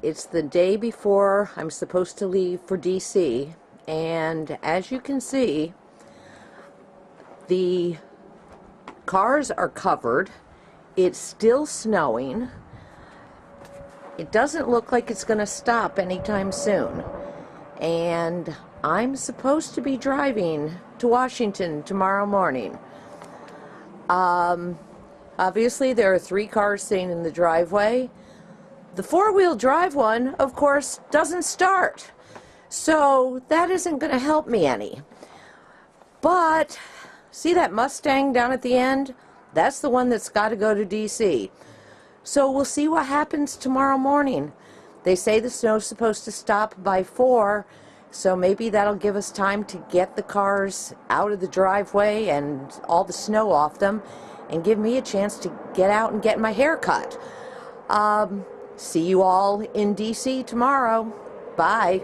It's the day before I'm supposed to leave for DC, and as you can see, the cars are covered. It's still snowing. It doesn't look like it's going to stop anytime soon. And I'm supposed to be driving to Washington tomorrow morning. Obviously, there are 3 cars sitting in the driveway. The 4-wheel drive one, of course, doesn't start. So that isn't going to help me any. But see that Mustang down at the end? That's the one that's got to go to DC. So we'll see what happens tomorrow morning. They say the snow's supposed to stop by 4, so maybe that'll give us time to get the cars out of the driveway and all the snow off them, and give me a chance to get out and get my hair cut. See you all in DC tomorrow. Bye.